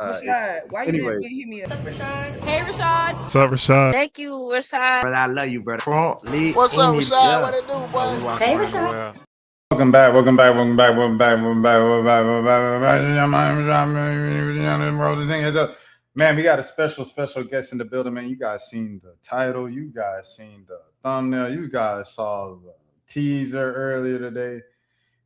Rashad, why you didn't Anyways, hit me up? Hey, Rashad. What's up, Rashad? Thank you, Rashad. brother, I love you, brother. Trump, lit, What's up, in it, Rashad? yeah. What it do, boy? Hey, Rashad. Welcome back. Man, we got a special guest in the building, man. You guys seen the title. You guys seen the thumbnail. You guys saw the teaser earlier today.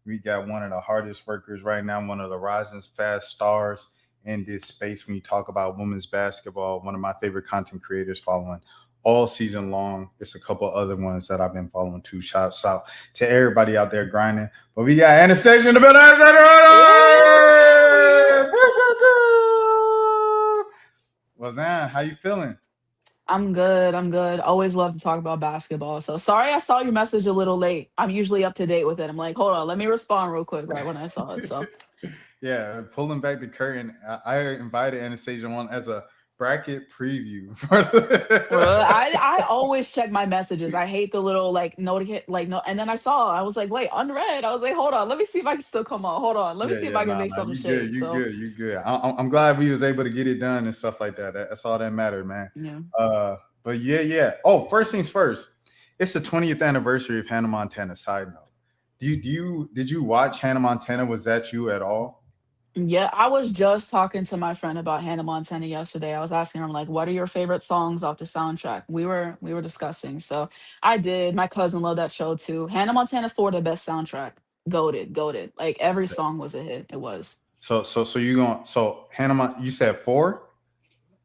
We got one of the hardest workers right now, one of the rising fast stars in this space when you talk about women's basketball. One of my favorite content creators following all season long. It's a couple other ones that I've been following too. Shouts out to everybody out there grinding. But we got Anastasia in the building. What's that? How you feeling? I'm good. Always love to talk about basketball. So sorry I saw your message a little late. I'm usually up to date with it. I'm like, hold on, let me respond real quick right when I saw it. So yeah, pulling back the curtain. I invited Anastasia on as a bracket preview. well, I always check my messages. I hate the little no. And then I was like, wait, unread. I was like, hold on, let me see if I can still come on. Hold on, let me see if I can make something shake. You good. I'm glad we was able to get it done and stuff like that. That's all that mattered, man. Yeah. But yeah. Oh, first things first. It's the 20th anniversary of Hannah Montana. Side note. Did you watch Hannah Montana? Was that you at all? Yeah, I was just talking to my friend about Hannah Montana yesterday. I was asking her, I'm like, what are your favorite songs off the soundtrack? We were discussing. So I did. My cousin loved that show too. Hannah Montana 4, the best soundtrack. Goated. Like every song was a hit. It was. So Hannah, you said 4?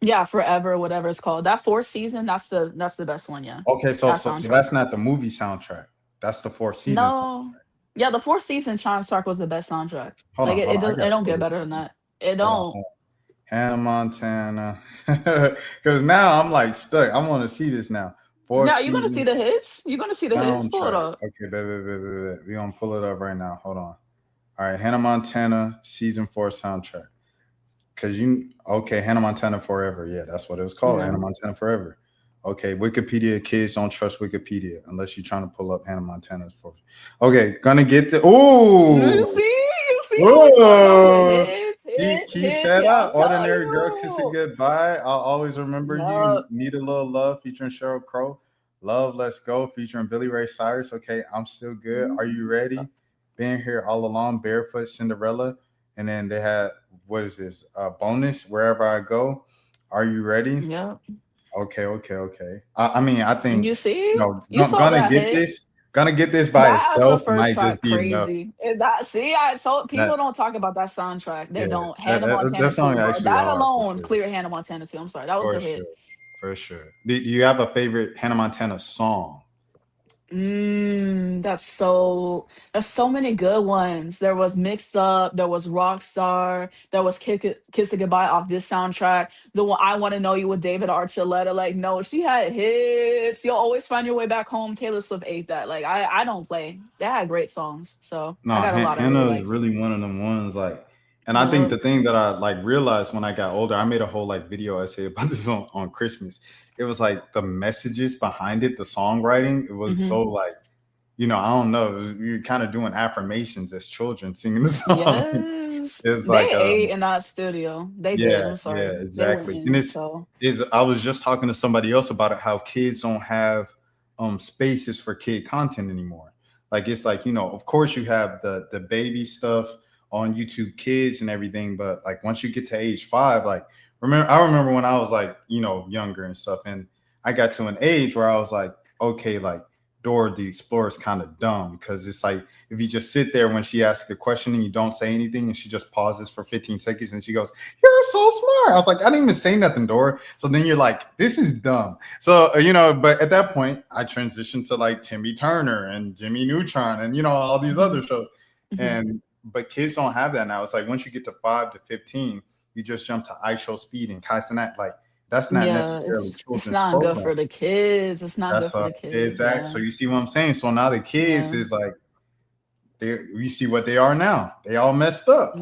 Yeah, Forever, whatever it's called. That 4th season, that's the best one, yeah. Okay, so that's not the movie soundtrack. That's the 4th season. No. Yeah, the 4th season soundtrack was the best soundtrack. Hold on, it don't get better than that. It don't. Hannah Montana. Because now I'm like stuck. I want to see this now. Yeah, you're gonna see the hits. You're gonna see the hits. Pull it up. Okay, baby. We're gonna pull it up right now. Hold on. All right, Hannah Montana season 4 soundtrack. Hannah Montana Forever. Yeah, that's what it was called. Yeah. Hannah Montana Forever. Okay, Wikipedia kids don't trust Wikipedia unless you're trying to pull up Hannah Montana's for. Okay, gonna get the. Ooh, you see. He said out. Ordinary Girl Kissing Goodbye. I'll always remember you. Need a Little Love featuring Sheryl Crow. Love Let's Go featuring Billy Ray Cyrus. Okay, I'm Still Good. Are You Ready? Been Here All Along. Barefoot Cinderella. And then they had, what is this? Bonus, Wherever I Go. Are You Ready? Yeah. Okay. I think you see, gonna get this by itself might just be crazy. People don't talk about that soundtrack. They don't. Hannah Montana 2. That alone clear Hannah Montana 2. I'm sorry, that was the hit. For sure. Do you have a favorite Hannah Montana song? That's so many good ones. There was Mixed Up, there was Rockstar, there was Kiss It Goodbye off this soundtrack. The one I Want to Know You with David Archuleta. Like, no, she had hits. You'll Always Find Your Way Back Home. Taylor Swift ate that. Like, I don't play. They had great songs. So I got a lot of Hannah is really one of them ones. Like, and I think the thing that I like realized when I got older, I made a whole like video essay about this on Christmas. It was like the messages behind it, the songwriting. It was so like, I don't know. You're kind of doing affirmations as children singing the songs. Yes. It's they ate in that studio. They did. I'm sorry. Yeah, exactly. I was just talking to somebody else about it, how kids don't have spaces for kid content anymore. Like, it's like, of course you have the baby stuff on YouTube Kids and everything, but like once you get to age 5, like I remember when I was like, younger and stuff, and I got to an age where I was like, okay, like Dora the Explorer is kind of dumb, because it's like if you just sit there when she asks a question and you don't say anything and she just pauses for 15 seconds and she goes, "You're so smart." I was like, I didn't even say nothing, Dora. So then you're like, this is dumb. So, but at that point I transitioned to like Timmy Turner and Jimmy Neutron and, all these other shows. But kids don't have that now. It's like once you get to 5 to 15, you just jump to I Show Speed and Kai Cenat. Like, that's not necessarily children's It's not program. good for the kids. It's not good for the kids. Exactly. Yeah. So you see what I'm saying? So now the kids is like, you see what they are now. They all messed up.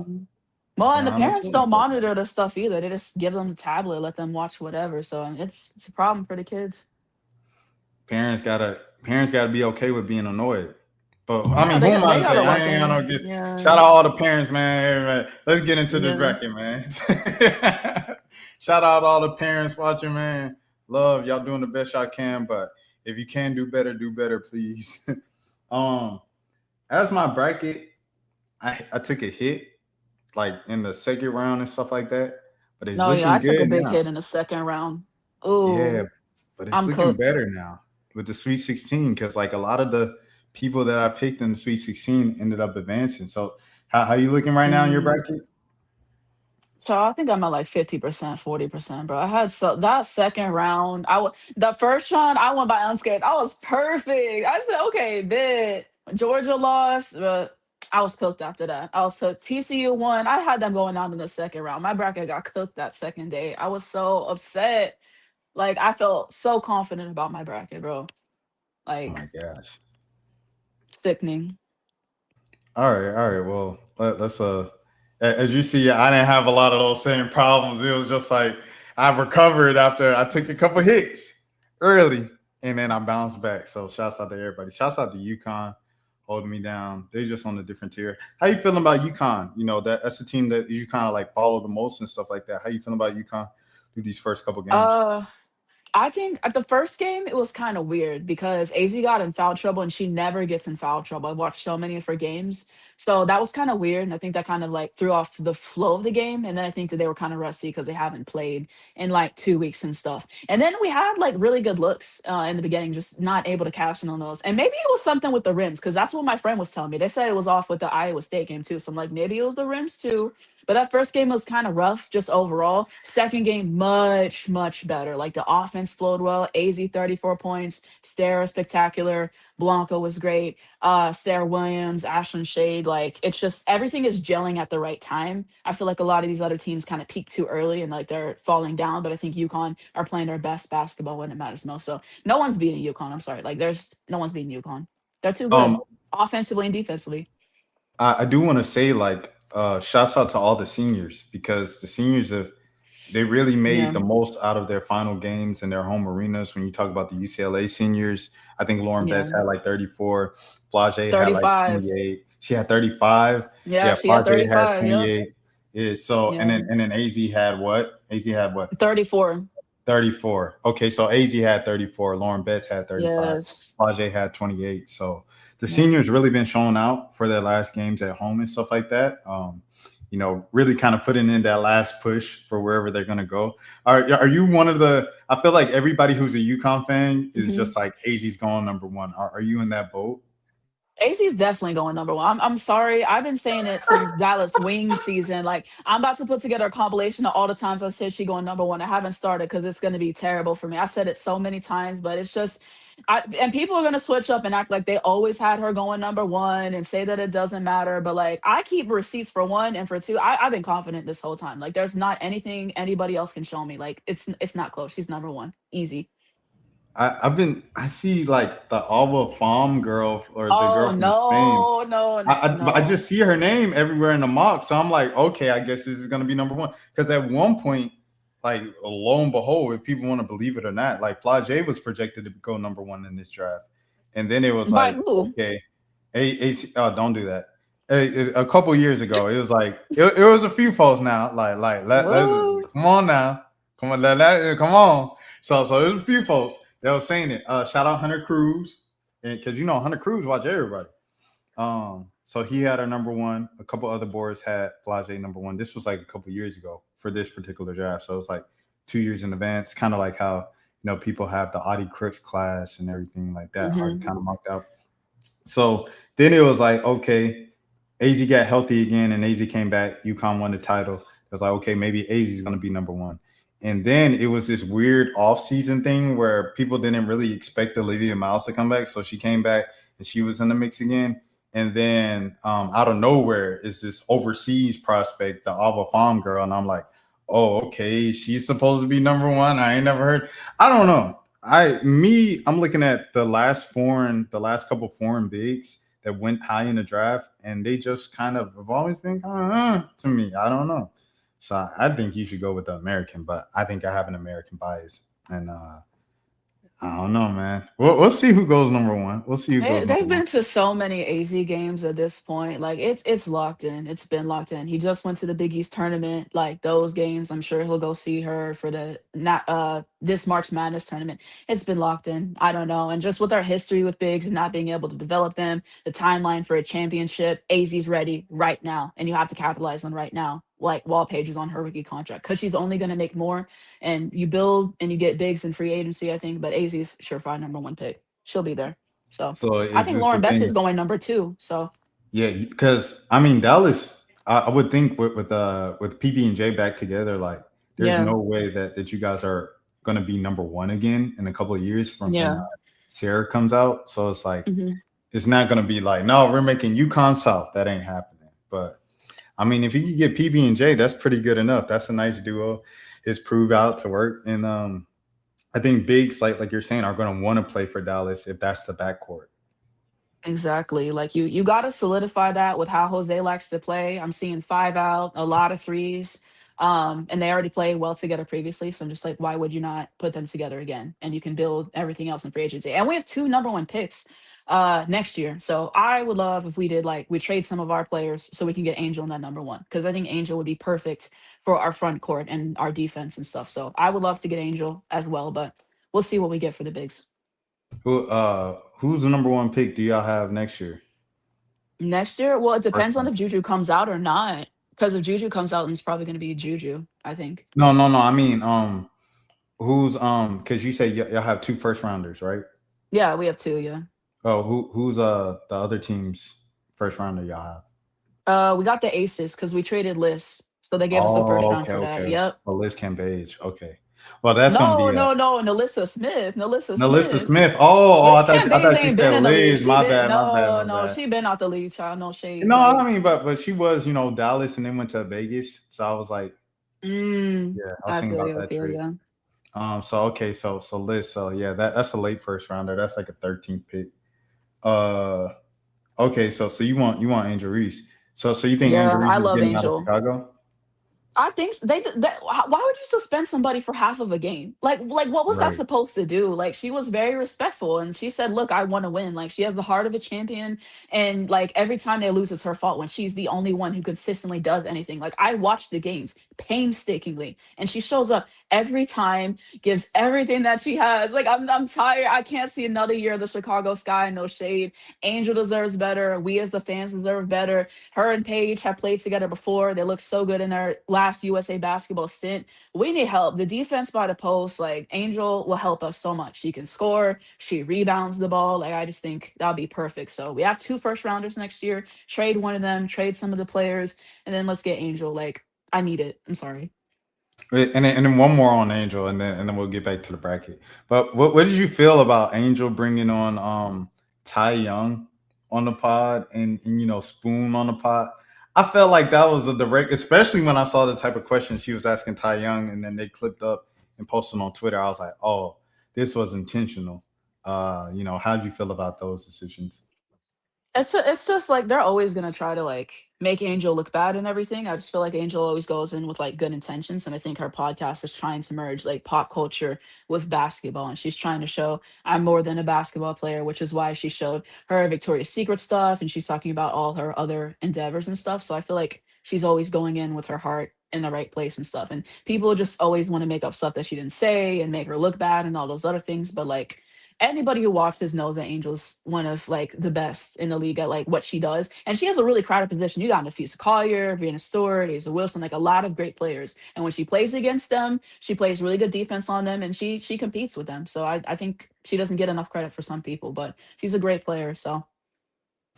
Well, and the parents don't monitor the stuff either. They just give them the tablet, let them watch whatever. So it's a problem for the kids. Parents gotta be okay with being annoyed. But I mean, they who am I they to got say? a I luck ain't got no game. get. Yeah, Shout out all the parents, man. Hey, man. Let's get into this yeah. bracket, man. Shout out all the parents watching, man. Love y'all doing the best y'all can, but if you can do better, please. um, as my bracket, I took a hit like in the second round and stuff like that, but it's No, yeah, I looking took a good big now. hit in the second round. Yeah, Ooh, but it's I'm looking cooked. better now with the Sweet 16 because like a lot of the people that I picked in the Sweet 16 ended up advancing. So how you looking right now in your Mm. bracket? So I think I'm at like 50%, 40%, bro. I had so that second round, the first round I won by unscathed. I was perfect. I said, okay, bid. Georgia lost, but I was cooked after that. I was cooked. TCU won. I had them going down in the second round. My bracket got cooked that second day. I was so upset. Like I felt so confident about my bracket, bro. Oh my Like gosh. sickening. All right. Well, let's as you see, I didn't have a lot of those same problems. It was just like I recovered after I took a couple hits early and then I bounced back. So shouts out to everybody. Shouts out to UConn holding me down. They're just on a different tier. How you feeling about UConn? You know, that's the team that you kind of like follow the most and stuff like that. How you feeling about UConn through these first couple games? Uh I think at the first game, it was kind of weird because AZ got in foul trouble and she never gets in foul trouble. I've watched so many of her games. So that was kind of weird. And I think that kind of like threw off the flow of the game. And then I think that they were kind of rusty because they haven't played in like 2 weeks and stuff. And then we had like really good looks in the beginning, just not able to cash in on those. And maybe it was something with the rims because that's what my friend was telling me. They said it was off with the Iowa State game too. So I'm like, maybe it was the rims too. But that first game was kind of rough, just overall. Second game, much, much better. Like the offense flowed well. AZ 34 points. Stara spectacular. Blanca was great. Sarah Williams, Ashlyn Shade. Like it's just everything is gelling at the right time. I feel like a lot of these other teams kind of peak too early and like they're falling down. But I think UConn are playing their best basketball when it matters most. So no one's beating UConn. I'm sorry. Like there's no one's beating UConn. They're too good Um, offensively and defensively. I do want to say like shouts out to all the seniors because the seniors have they really made Yeah. the most out of their final games in their home arenas. When you talk about the UCLA seniors, I think Lauren Yeah. Betts had like 34, Flage had like 35. 28. She had 35. Yeah, Yeah, she had Flage had 35. Yep. 28. Yeah, so Yeah. and then AZ had what? AZ had what? 34. 34. Okay, so AZ had 34. Lauren Betts had 35. Yes. Flage had 28. So the Yeah. seniors really been showing out for their last games at home and stuff like that. You know, really kind of putting in that last push for wherever they're going to go. Are you one of the? I feel like everybody who's a UConn fan is Hmm. just like AZ's going number one. Are you in that boat? AC's definitely going number one. I'm sorry. I've been saying it since Dallas Wings season. Like I'm about to put together a compilation of all the times I said she going number one. I haven't started because it's going to be terrible for me. I said it so many times, but it's just, and people are going to switch up and act like they always had her going number one and say that it doesn't matter. But like I keep receipts for one and for two. I've been confident this whole time. Like there's not anything anybody else can show me. Like it's not close. She's number one, easy. I see like the Alba Farm girl or the girl Oh from Spain. no, no, I no. just see her name everywhere in the mock, so I'm like, okay, I guess this is gonna be number one. Because at one point, like lo and behold, if people want to believe it or not, like Flage was projected to go number one in this draft, and then it was By like, who? okay, don't do that. A couple years ago, it was like it was a few folks now, like let's Whoa. come on now, come on. So there's a few folks that was saying it. Shout out Hunter Cruz, and because you know Hunter Cruz watch everybody. So he had our number one. A couple other boards had Flage number one. This was like a couple years ago for this particular draft. So it was like 2 years in advance, kind of like how people have the Audie Crooks class and everything like that already Hmm. kind of marked out. So then it was like, okay, AZ got healthy again and AZ came back. UConn won the title. It was like, okay, maybe AZ is going to be number one. And then it was this weird off-season thing where people didn't really expect Olivia Miles to come back. So she came back and she was in the mix again. And then out of nowhere is this overseas prospect, the Alva Farm girl. And I'm like, oh, okay, she's supposed to be number one. I ain't never heard. I don't know. I'm looking at the last couple foreign bigs that went high in the draft, and they just kind of have always been kind of to me. I don't know. So I think you should go with the American, but I think I have an American bias. And I don't know, man. We'll see who goes number one. We'll see who goes number They've one. been to so many AZ games at this point. Like it's locked in. It's been locked in. He just went to the Big East tournament. Like those games, I'm sure he'll go see her for the not this March Madness tournament. It's been locked in. I don't know. And just with our history with bigs and not being able to develop them, the timeline for a championship, AZ's ready right now, and you have to capitalize on right now. Like Wall Page is on her rookie contract because she's only going to make more. And you build and you get bigs in free agency, I think. But AZ's surefire number one pick. She'll be there. So So I is think this the Lauren Betts thing? is going number two. So Yeah, because I mean Dallas, I would think with PB and J back together, like there's yeah, no way that you guys are gonna be number one again in a couple of years from when yeah. Sarah comes out. So it's like Hmm. it's not gonna be like, no, we're making UConn South. That ain't happening. But I mean, if you could get PB and J, that's pretty good enough. That's a nice duo. It's proved out to work. And I think bigs like you're saying are gonna want to play for Dallas if that's the backcourt. Exactly. Like you got to solidify that with how Jose likes to play. I'm seeing five out, a lot of threes. And they already played well together previously. So I'm just like, why would you not put them together again? And you can build everything else in free agency. And we have two number one picks next year. So I would love if we did like we trade some of our players so we can get Angel in that number one. Because I think Angel would be perfect for our front court and our defense and stuff. So I would love to get Angel as well, but we'll see what we get for the bigs. Who's the number one pick do y'all have next year? Next year? Well, it First depends on round. if Juju comes out or not. Because if Juju comes out, then it's probably going to be Juju, I think. No. I mean, who's because you say y'all have two first rounders, right? Yeah, we have two. Yeah. Oh, who's the other team's first rounder y'all have? We got the Aces because we traded lists, so they gave us the first Oh, round for that. okay. Yep. Oh, Liz Cambage. Okay. Well, that's gonna No, be no, no. Nalissa Smith. Nalissa Nalissa Smith. Smith. Oh, Liz I Cambage thought you ain't been said in the league. Liz. She My been bad, no, my no. bad. She been out the league, child. No shade. No, I Like, mean, but she was, Dallas and then went to Vegas. So I was like, yeah, I was I thinking feel about you. I that feel trade. you. So okay, so Liz, so yeah, that's a late first rounder. That's like a 13th pick. Uh, okay, so you want Angel Reese. So you think Angel Yeah, Reese I is love getting out of Angel. Chicago? I think why would you suspend somebody for half of a game? Like what was that Right. supposed to do? Like she was very respectful and she said, "Look, I want to win." Like she has the heart of a champion and like every time they lose it's her fault when she's the only one who consistently does anything. Like I watch the games painstakingly and she shows up every time, gives everything that she has. Like I'm tired. I can't see another year of the Chicago Sky, no shade. Angel deserves better. We as the fans deserve better. Her and Paige have played together before. They look so good in their last USA basketball stint. We need help. The defense by the post, like Angel will help us so much. She can score, she rebounds the ball. Like I just think that'll be perfect. So we have two first rounders next year. Trade one of them, trade some of the players, and then let's get Angel. Like I need it. I'm sorry. Wait, and then one more on Angel, and then we'll get back to the bracket. But what did you feel about Angel bringing on Ty Young on the pod and Spoon on the pod? I felt like that was a direct, especially when I saw the type of questions she was asking Ty Young, and then they clipped up and posted on Twitter. I was like, oh, this was intentional. How did you feel about those decisions? It's just like they're always gonna try to like make Angel look bad and everything. I just feel like Angel always goes in with like good intentions, and I think her podcast is trying to merge like pop culture with basketball, and she's trying to show I'm more than a basketball player, which is why she showed her Victoria's Secret stuff, and she's talking about all her other endeavors and stuff. So I feel like she's always going in with her heart in the right place and stuff, and people just always want to make up stuff that she didn't say and make her look bad and all those other things, but like anybody who watches knows that Angel's one of like the best in the league at like what she does. And she has a really crowded position. You got Nafisa Collier, Brianna Stewart, Asa Wilson, like a lot of great players. And when she plays against them, she plays really good defense on them and she competes with them. So I think she doesn't get enough credit for some people, but she's a great player. So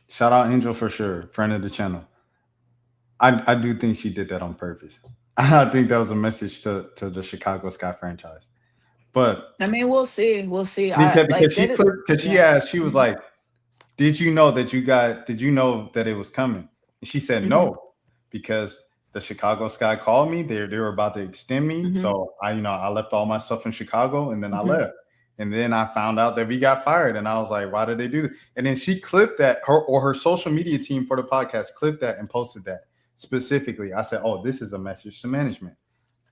Shout out Angel for sure, friend of the channel. I do think she did that on purpose. I think that was a message to the Chicago Sky franchise. But I mean we'll see. We'll see. I because like she they did clicked, because she yeah. asked, she was Hmm. like, "Did you know Did you know that it was coming?" And she said, Hmm. "No, because the Chicago Sky called me. They were about to extend me, Hmm. so I left all my stuff in Chicago, and then I Hmm. left. And then I found out that we got fired, and I was like, why did they do that? And then she clipped that her social media team for the podcast clipped that and posted that specifically. I said, oh, this is a message to management.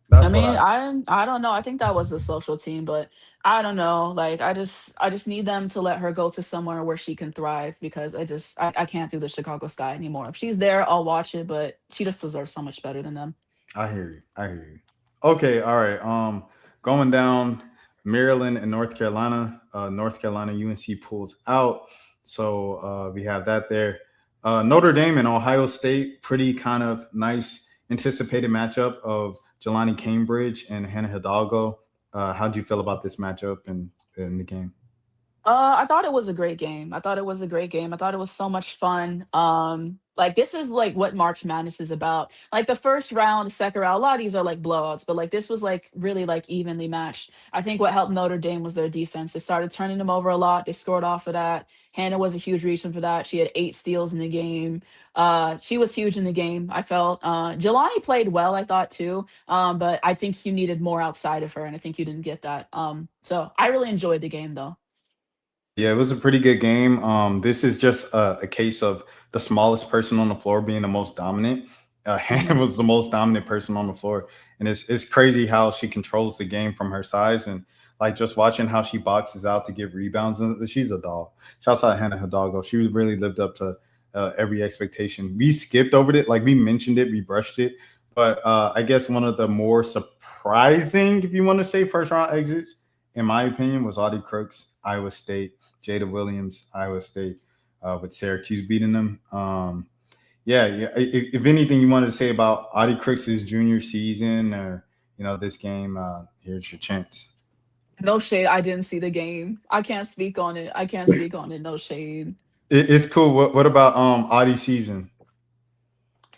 I That's what mean, I. I don't know. I think that was the social team, but I don't know. Like I just need them to let her go to somewhere where she can thrive because I can't do the Chicago Sky anymore. If she's there, I'll watch it, but she just deserves so much better than them. I hear you. I hear you. Okay, all right. Going down Maryland and North Carolina. North Carolina UNC pulls out, so we have that there. Notre Dame and Ohio State, pretty kind of nice anticipated matchup of Jelani Cambridge and Hannah Hidalgo. How do you feel about this matchup in the game? I thought it was a great game. I thought it was a great game. I thought it was so much fun. Like this is like what March Madness is about. Like the first round, the second round, a lot of these are like blowouts, but like this was like really like evenly matched. I think what helped Notre Dame was their defense. They started turning them over a lot. They scored off of that. Hannah was a huge reason for that. She had 8 steals in the game. She was huge in the game. I felt Jelani played well, I thought too. But I think you needed more outside of her, and I think you didn't get that. So I really enjoyed the game though. Yeah, it was a pretty good game. This is just a case of the smallest person on the floor being the most dominant. Hannah Mhm. was the most dominant person on the floor, and it's crazy how she controls the game from her size and like just watching how she boxes out to get rebounds. And she's a doll. Shouts out Hannah Hidalgo. She really lived up to every expectation. We skipped over it, like we mentioned it, we brushed it, but I guess one of the more surprising, if you want to say, first round exits, in my opinion, was Audie Crooks, Iowa State. Jada Williams, Iowa State, with Syracuse beating them. Yeah. If anything you wanted to say about Audie Crooks' junior season or this game, here's your chance. No shade. I didn't see the game. I can't speak on it. I can't speak on it. No shade. It's cool. What about Audie's season?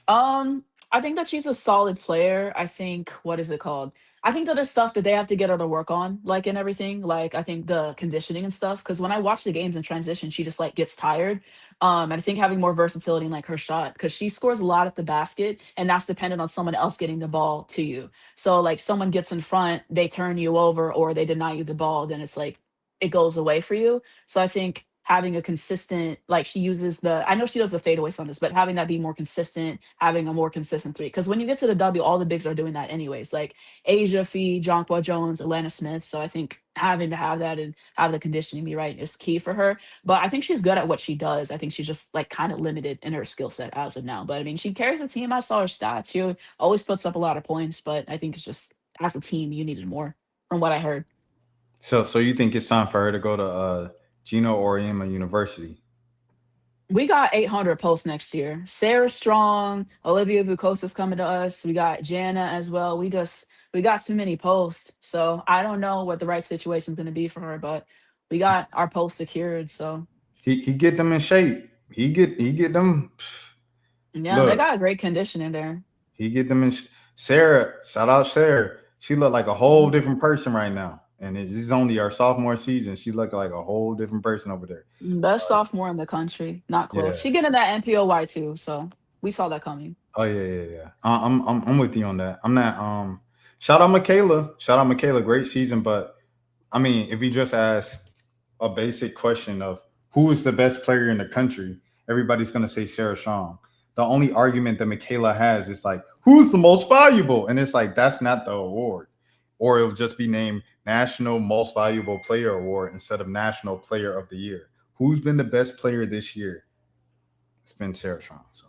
Um, I think that she's a solid player. I think what is it called? I think that there's stuff that they have to get her to work on, like and everything. Like I think the conditioning and stuff. Because when I watch the games in transition, she just like gets tired. And I think having more versatility in like her shot, because she scores a lot at the basket, and that's dependent on someone else getting the ball to you. So like someone gets in front, they turn you over, or they deny you the ball, then it's like it goes away for you. So I think having a consistent, like she uses the, I know she does the fadeaways on this, but having that be more consistent, having a more consistent three. Because when you get to the W, all the bigs are doing that anyways. Like Asia Fee, Jonquil Jones, Atlanta Smith. So I think having to have that and have the conditioning be right is key for her. But I think she's good at what she does. I think she's just like kind of limited in her skill set as of now. But I mean, she carries the team. I saw her stats. She always puts up a lot of points, but I think it's just as a team, you needed more from what I heard. So you think it's time for her to go to Gino Auriemma University? We got 800 posts next year. Sarah Strong, Olivia Vukosa's coming to us. We got Jana as well. We got too many posts. So I don't know what the right situation is going to be for her, but we got our posts secured. So He get them in shape. He get them. yeah, they Look, got a great condition in there. he get them in. Sarah, shout out Sarah. She look like a whole different person right now, and this is only our sophomore season. She look like a whole different person over there. Best sophomore in the country. Not close. Yeah. She getting that NPOY too. So we saw that coming. Oh yeah. I'm with you on that. I'm not. Shout out Michaela. Shout out Michaela. Great season, but I mean, if we just ask a basic question of who is the best player in the country, everybody's gonna say Sarah Strong. The only argument that Michaela has is like, who's the most valuable? And it's like that's not the award. Or it'll just be named National Most Valuable Player Award instead of National Player of the Year. Who's been the best player this year? It's been Sarah Strong. So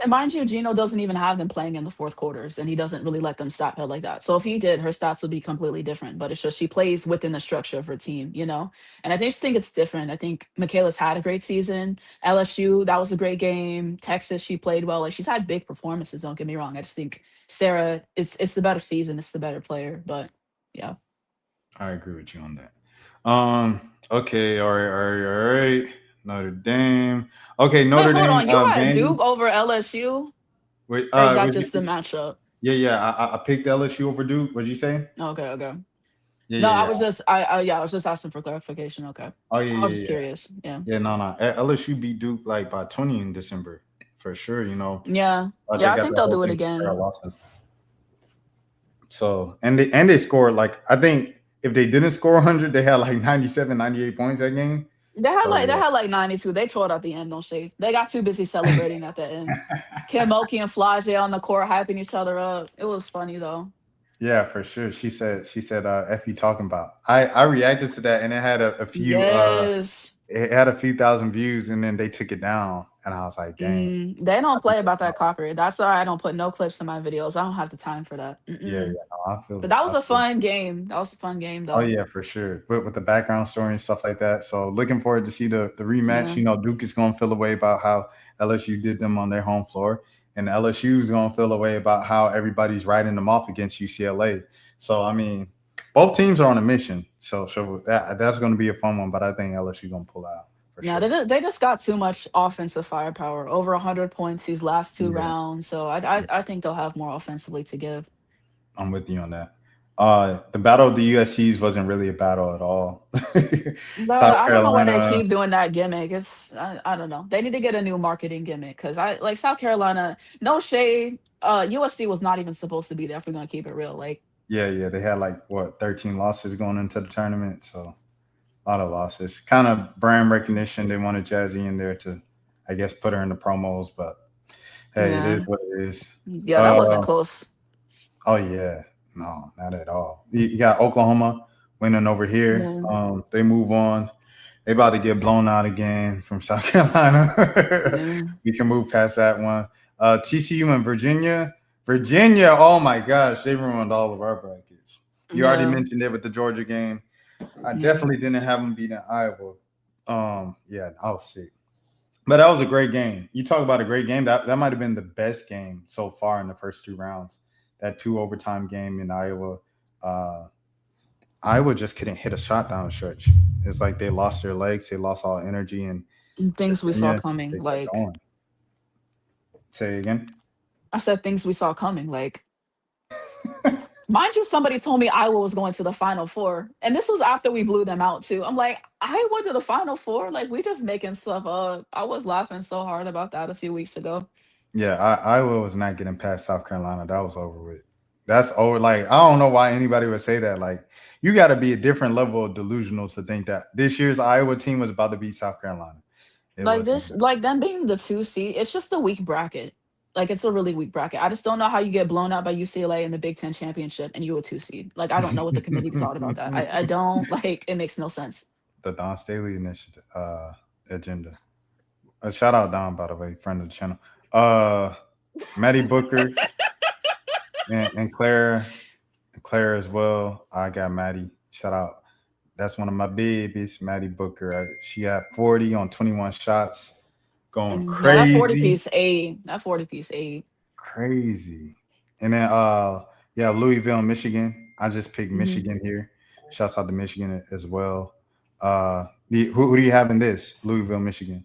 And mind you, Gino doesn't even have them playing in the fourth quarters, and he doesn't really let them stop her like that. So if he did, her stats would be completely different. But it's just she plays within the structure of her team, you know. And I just think it's different. I think Michaela's had a great season. LSU, that was a great game. Texas, she played well. Like she's had big performances. Don't get me wrong. I just think Sarah, it's the better season. It's the better player. But yeah. I agree with you on that. Okay, all right. Notre Dame. Okay, Wait, Notre hold Dame. on. You had Vandy. Duke over LSU, Wait, or is that just the matchup? yeah. I picked LSU over Duke. What'd you say? Okay. No, I Yeah. was just I was just asking for clarification. Okay. Oh I was just yeah. curious. Yeah. Yeah, no. LSU beat Duke like by 20 in December for sure. Yeah. They Yeah, I got think the they'll whole do it thing from Sarah again. Lawson. So they scored like I think if they didn't score 100, they had like 97, 98 points that game. So They yeah. had like 92. They tore it at the end, no shade. They got too busy celebrating at the end. Kim Oki and Flage on the court hyping each other up. It was funny though. Yeah, for sure. She said, F you talking about. I reacted to that and it had a few Yes. it had a few thousand views and then they took it down and I was like, dang. They don't play about that copyright. That's why I don't put no clips in my videos. I don't have the time for that. Yeah, no, I feel But it. that was a fun game. That was a fun game, Oh though. yeah, for sure. With the background story and stuff like that. So looking forward to see the rematch. Yeah. You know, Duke is gonna feel away about how LSU did them on their home floor. And LSU is gonna feel away about how everybody's writing them off against UCLA. So I mean, both teams are on a mission. So that's gonna be a fun one, but I think LSU gonna pull out for Yeah, sure. they just got too much offensive firepower. Over 100 points these last two Yeah. rounds. So I think they'll have more offensively to give. I'm with you on that. The battle of the USCs wasn't really a battle at all. But South I don't know why they Carolina, keep doing that gimmick. I don't know. They need to get a new marketing gimmick because I like South Carolina. No shade. USC was not even supposed to be there. If we're gonna keep it real, like yeah, they had like what 13 losses going into the tournament, so a lot of losses. Kind of brand recognition. They wanted Jazzy in there to, I guess, put her in the promos, but hey, it is yeah, what it is. yeah, that wasn't Uh, close. oh yeah, no, not at all. You got Oklahoma winning over here. Yeah, They move on. They about to get blown out again from South Carolina. yeah, We can move past that one. TCU and Virginia. Virginia, oh my gosh, they ruined all of our brackets. You already yeah, mentioned it with the Georgia game. I yeah. definitely didn't have them beating Iowa. Yeah, I was sick. But that was a great game. You talk about a great game. That might have been the best game so far in the first two rounds. That two overtime game in Iowa. Uh, Iowa just couldn't hit a shot down the stretch. It's like they lost their legs, they lost all energy, and Things we saw Virginia, coming. they kept Like going. Say again. I said, things we saw coming. Like mind you, somebody told me Iowa was going to the Final Four, and this was after we blew them out too. I'm like, Iowa to the Final Four? Like we just making stuff up. I was laughing so hard about that a few weeks ago. Yeah, Iowa was not getting past South Carolina. That was over with. That's over. Like I don't know why anybody would say that. Like you got to be a different level of delusional to think that this year's Iowa team was about to beat South Carolina. It Like wasn't. this, like them being the two seed, it's just a weak bracket. Like it's a really weak bracket. I just don't know how you get blown out by UCLA in the Big Ten championship and you a two seed. Like I don't know what the committee thought about that. I don't like it makes no sense. The Don Staley initiative agenda. Shout out Don, by the way, friend of the channel. Maddie Booker and Claire as well. I got Maddie. Shout out. That's one of my babies, Maddie Booker. She had 40 on 21 shots, going Yeah, that 40 crazy, piece eight. That 40 piece eight. crazy. And then yeah, Louisville, Michigan. I just picked Mhm. Michigan here. Shouts out to Michigan as well. Who do you have in this? Louisville, Michigan.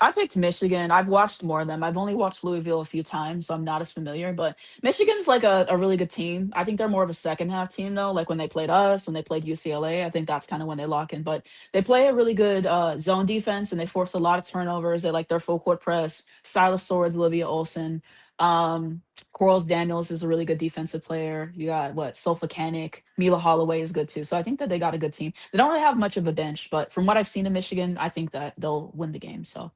I picked Michigan. I've watched more of them. I've only watched Louisville a few times, so I'm not as familiar. But Michigan's like a really good team. I think they're more of a second half team though. Like when they played us, when they played UCLA, I think that's kind of when they lock in. But they play a really good zone defense and they force a lot of turnovers. They like their full court press. Silas Swords, Olivia Olson. Quarles Daniels is a really good defensive player. You got what Solfacanic, Mila Holloway is good too. So I think that they got a good team. They don't really have much of a bench, but from what I've seen in Michigan, I think that they'll win the game. So.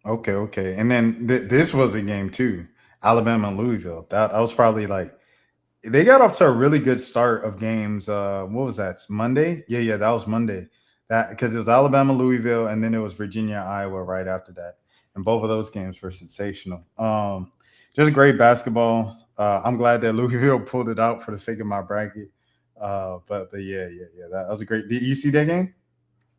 Okay. And then this was a game too. Alabama and Louisville. That was probably like they got off to a really good start of games. What was that? Monday? Yeah, that was Monday. That because it was Alabama, Louisville, and then it was Virginia, Iowa right after that. And both of those games were sensational. Just great basketball. I'm glad that Louisville pulled it out for the sake of my bracket. But yeah. That was a great. Did you see that game?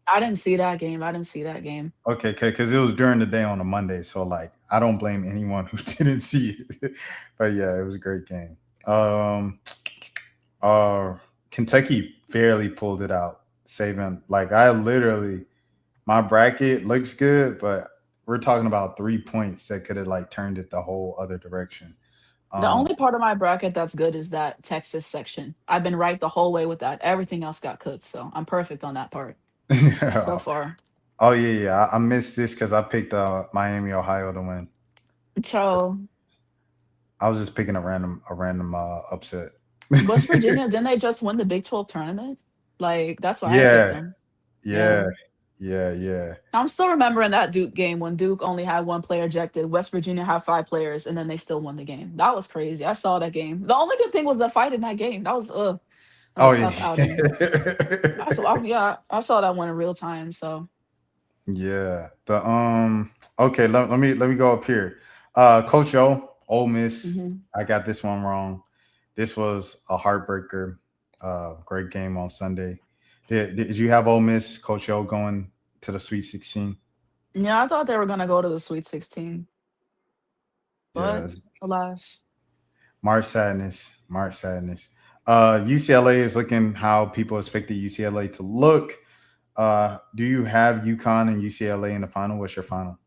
I didn't see that game. I didn't see that game. Okay, because it was during the day on a Monday, so like I don't blame anyone who didn't see it. But yeah, it was a great game. Um, Kentucky barely pulled it out, saving like I literally my bracket looks good, but we're talking about 3 points that could have like turned it the whole other direction. The Um, only part of my bracket that's good is that Texas section. I've been right the whole way with that. Everything else got cooked, so I'm perfect on that part so far. oh yeah. I missed this because I picked Miami, Ohio to win. So I was just picking a random upset. West Virginia, didn't they just win the Big 12 tournament? Like that's why I picked Yeah, them. Yeah. yeah. Yeah. I'm still remembering that Duke game when Duke only had one player ejected. West Virginia had 5 players, and then they still won the game. That was crazy. I saw that game. The only good thing was the fight in that game. That was a Oh tough outing. yeah. I saw that one in real time. So Yeah. The okay, let me go up here. Coach O, Ole Miss. mhm. I got this one wrong. This was a heartbreaker. Great game on Sunday. Did you have Ole Miss, Coach O, going to the Sweet 16? Yeah, I thought they were gonna go to the Sweet 16, but Yeah. alas, March Sadness. March Sadness. UCLA is looking how people expected UCLA to look. Do you have UConn and UCLA in the final? What's your final?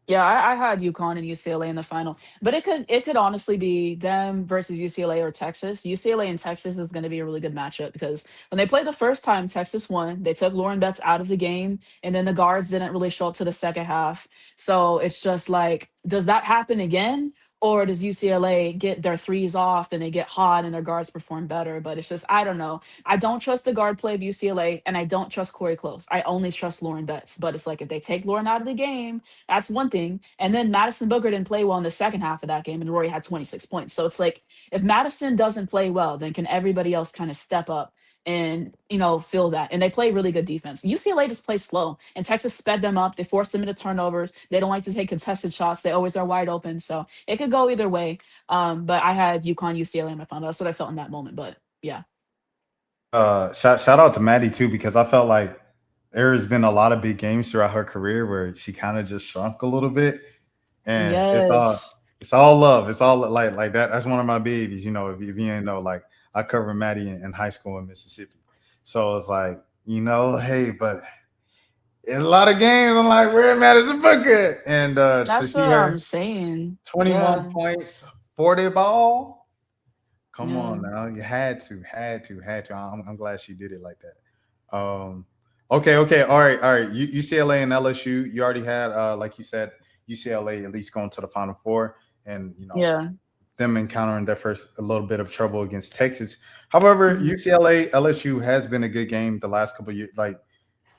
yeah, I had UConn and UCLA in the final, but it could honestly be them versus UCLA or Texas. UCLA and Texas is going to be a really good matchup because when they played the first time, Texas won. They took Lauren Betts out of the game, and then the guards didn't really show up to the second half. So it's just like, does that happen again? Or does UCLA get their threes off and they get hot and their guards perform better? But it's just, I don't know. I don't trust the guard play of UCLA and I don't trust Corey Close. I only trust Lauren Betts. But it's like if they take Lauren out of the game, that's one thing. And then Madison Booker didn't play well in the second half of that game, and Rory had 26 points. So it's like if Madison doesn't play well, then can everybody else kind of step up and fill that? And they play really good defense. UCLA just plays slow, and Texas sped them up. They forced them into turnovers. They don't like to take contested shots. They always are wide open. So it could go either way. But I had UConn, UCLA in my final. That's what I felt in that moment. But yeah. Shout out to Maddie too, because I felt like there has been a lot of big games throughout her career where she kind of just shrunk a little bit, and Yes. it's all love. It's all like that. That's one of my babies. If you ain't know, like I covered Maddie in high school in Mississippi, so it's like hey, but in a lot of games, I'm like, where Madison Booker? And to That's see what I'm her saying. 21 Yeah. points, 40 ball. Come Yeah. on now, you had to. I'm glad she did it like that. Okay, all right. UCLA and LSU. You already had, like you said, UCLA at least going to the Final Four, and Yeah. them encountering their first a little bit of trouble against Texas. However, Hmm. UCLA LSU has been a good game the last couple of years. Like,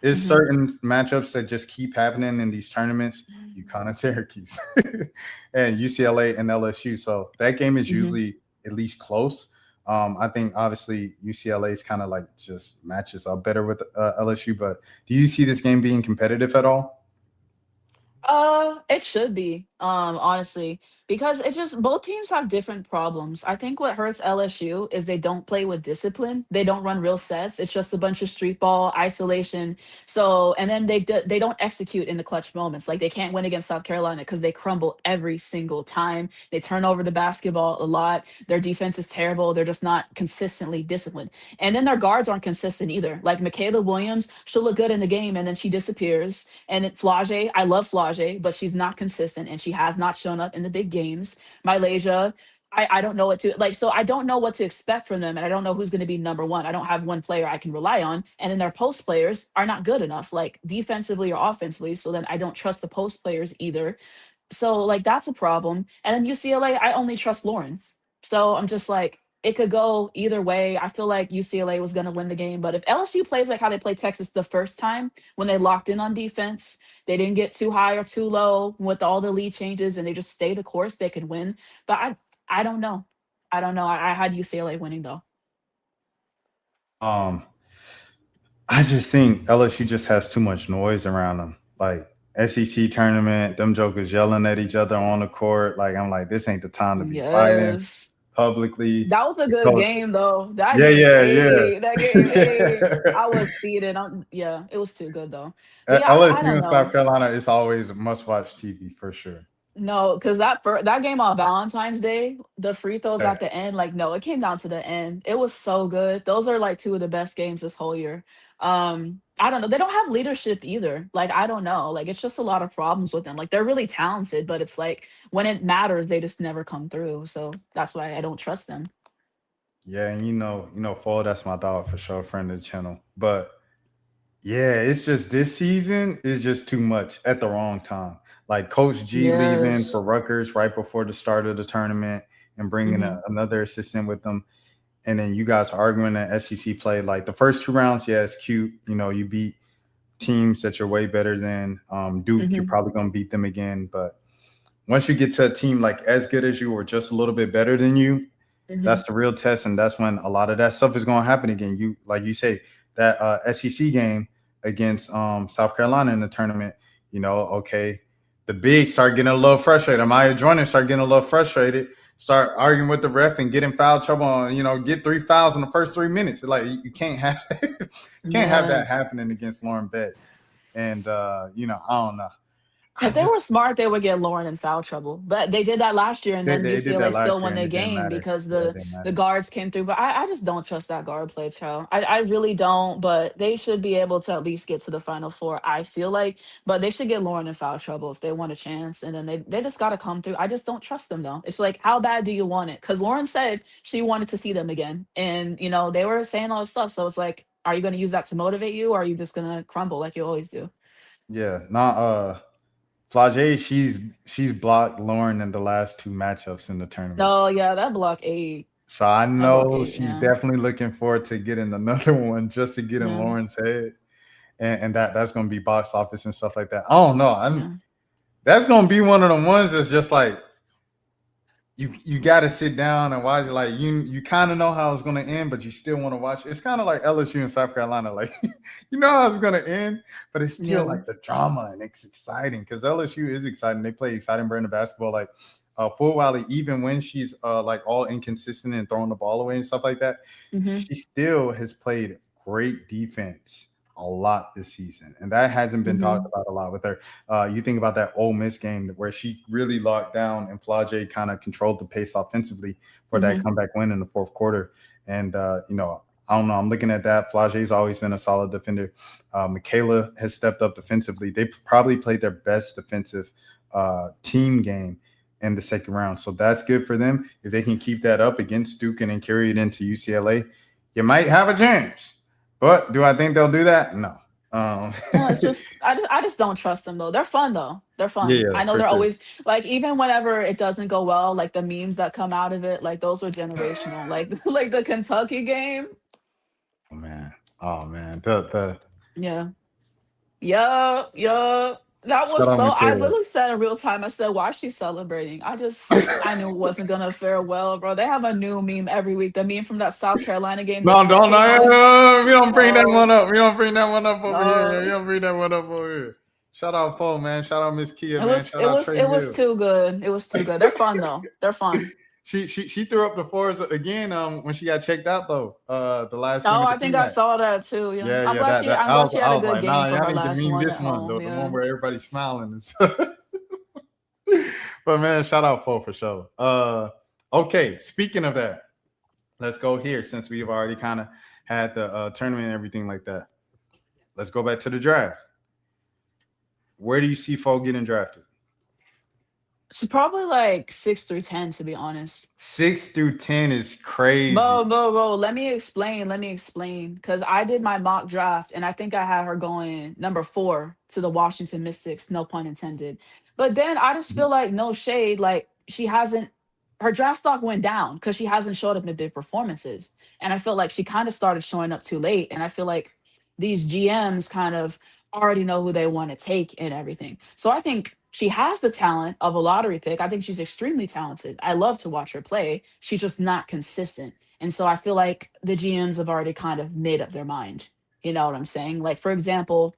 there's Hmm. certain matchups that just keep happening in these tournaments. UConn and Syracuse, and UCLA and LSU. So that game is Hmm. usually at least close. I think obviously UCLA is kind of like just matches up better with LSU. But do you see this game being competitive at all? It should be, honestly, because it's just both teams have different problems. I think what hurts LSU is they don't play with discipline. They don't run real sets. It's just a bunch of street ball isolation. So, and then they don't execute in the clutch moments. Like they can't win against South Carolina because they crumble every single time. They turn over the basketball a lot. Their defense is terrible. They're just not consistently disciplined. And then their guards aren't consistent either. Like Michaela Williams, she'll look good in the game and then she disappears. And Flage, I love Flage, but she's not consistent and she has not shown up in the big games. Mylasia, I don't know what to like. So I don't know what to expect from them, and I don't know who's going to be number one. I don't have one player I can rely on, and then their post players are not good enough, like defensively or offensively. So then I don't trust the post players either. So like that's a problem. And then UCLA, I only trust Lauren. So I'm just like, it could go either way. I feel like UCLA was going to win the game, but if LSU plays like how they played Texas the first time when they locked in on defense, they didn't get too high or too low with all the lead changes, and they just stay the course, they could win. But I don't know. I don't know. I had UCLA winning though. Um, I just think LSU just has too much noise around them. Like SEC tournament, them jokers yelling at each other on the court. Like I'm like, this ain't the time to be fighting Yes. publicly. That was a The good coach, game though. That yeah, game yeah, ate. That game ate. yeah. I was seated. Yeah, it was too good though. But yeah, I LSU don't and South know. Carolina is always must watch TV for sure. No, because that game on Valentine's Day, the free throws at the end, like no, it came down to the end. It was so good. Those are like two of the best games this whole year. I don't know. They don't have leadership either. Like I don't know. Like it's just a lot of problems with them. Like they're really talented, but it's like when it matters, they just never come through. So that's why I don't trust them. Yeah, and Fall, that's my dog for sure, friend of the channel. But yeah, it's just this season is just too much at the wrong time. Like Coach G leaving for Yes. Rutgers right before the start of the tournament and bringing Hmm. another assistant with them. And then you guys are arguing that SEC play. Like the first two rounds, yeah, it's cute. You beat teams that you're way better than. Duke, you're Hmm. probably gonna beat them again, but once you get to a team like as good as you or just a little bit better than you, Hmm. that's the real test, and that's when a lot of that stuff is going to happen again. You like you say that SEC game against South Carolina in the tournament. Okay, the bigs start getting a little frustrated. Maya Jordan start getting a little frustrated. Start arguing with the ref and get in foul trouble. Get 3 fouls in the first 3 minutes. Like you can't have can't have Yeah. that happening against Lauren Betts. And I don't know. I If they just were smart, they would get Lauren in foul trouble. But they did that last year, and then they did UCLA that still last year won and the it didn't game matter. because Yeah, it the didn't the matter. guards came through. But I just don't trust that guard play, child. I really don't. But they should be able to at least get to the Final Four. I feel like, but they should get Lauren in foul trouble if they want a chance. And then they just got to come through. I just don't trust them though. It's like, how bad do you want it? Because Lauren said she wanted to see them again, and they were saying all this stuff. So it's like, are you going to use that to motivate you, or are you just going to crumble like you always do? Yeah, not Flage, she's blocked Lauren in the last two matchups in the tournament. Oh yeah, that block eight. So I That block know eight. she's Yeah. definitely looking forward to getting another one just to get in Yeah. Lauren's head. And that's gonna be box office and stuff like that. I don't know. Yeah. That's gonna be one of the ones that's just like you gotta sit down and watch it. Like you kind of know how it's gonna end, but you still want to watch it. It's kind of like LSU and South Carolina. Like you know how it's gonna end, but it's still Yeah. like the drama and it's exciting because LSU is exciting. They play exciting brand of basketball. Like Full Wiley, even when she's like all inconsistent and throwing the ball away and stuff like that, Mhm. she still has played great defense a lot this season, and that hasn't been talked Mhm. about a lot with her. You think about that Ole Miss game where she really locked down and Flage kind of controlled the pace offensively for that Mhm. comeback win in the fourth quarter. And I don't know. I'm looking at that. Flage's always been a solid defender. Michaela has stepped up defensively. They probably played their best defensive team game in the second round, so that's good for them. If they can keep that up against Duke and then carry it into UCLA, you might have a chance. But do I think they'll do that? No. No, it's just I just don't trust them though. They're fun though. They're fun. Yeah, I know for they're sure. always like even whenever it doesn't go well, like the memes that come out of it, like those were generational. Like like the Kentucky game. Oh man, the Yeah. Yup, yup. That was shout out so I Michaela. literally said in real time, I said, why is she celebrating? I knew it wasn't gonna fare well, bro. They have a new meme every week. The meme from that South Carolina game, the No, don't, second no, one. no, we don't bring that one Oh up. We don't bring that one up over here. Man. We no. don't bring that one up over here. Shout out Paul, man. Shout out Miss Kia, It man. was Shout it out was Trey it was Mill. too good. It was too good. They're fun though. They're fun. She threw up the fours again when she got checked out though. The last game Oh, of the I think I comeback. saw that too. Yeah. Yeah, I'm yeah. glad That she that I'm glad she had I a was good like, game nah, for y'all her need to last meme one this at one, home. the one Yeah. where everybody's smiling and stuff. But man, shout out Paul for sure. Okay, speaking of that, let's go here since we've already kind of had the tournament and everything like that. Let's go back to the draft. Where do you see Foe getting drafted? She's probably like 6 through 10, to be honest. 6 through 10 is crazy. Bro, let me explain. Let me explain. Because I did my mock draft and I think I had her going number 4 to the Washington Mystics, no pun intended. But then I just feel like no shade, like she hasn't her draft stock went down because she hasn't showed up in big performances. And I feel like she kind of started showing up too late. And I feel like these GMs kind of already know who they want to take and everything. So I think she has the talent of a lottery pick. I think she's extremely talented. I love to watch her play. She's just not consistent. And so I feel like the GMs have already kind of made up their mind. You know what I'm saying? Like, for example,